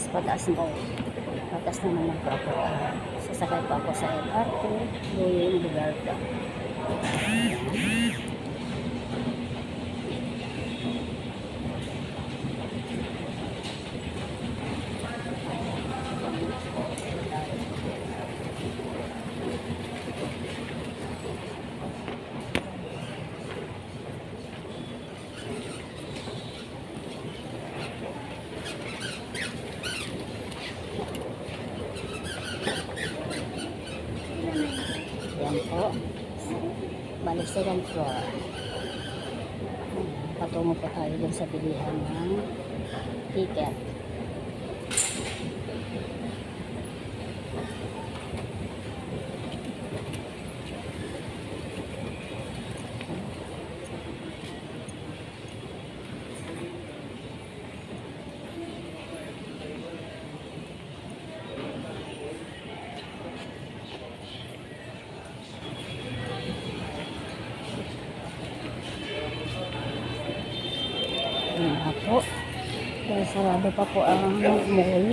pataas mo. Pataas naman po ako. Sasakay po ako sa LRT. Going Bugarda. Yan po. Balik second floor. Patungo po tayo dun sa bilihan ng ticket. Yan po. Dahil sarado pa po ang mall.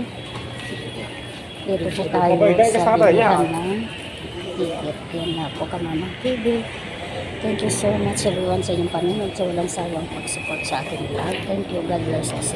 Dito po tayo sa bilihan ng ticket. Yan na po Kamamang TV. Thank you so much everyone sa inyong panonood. Sa walang sawang pag-support sa ating vlog. Thank you. God bless us.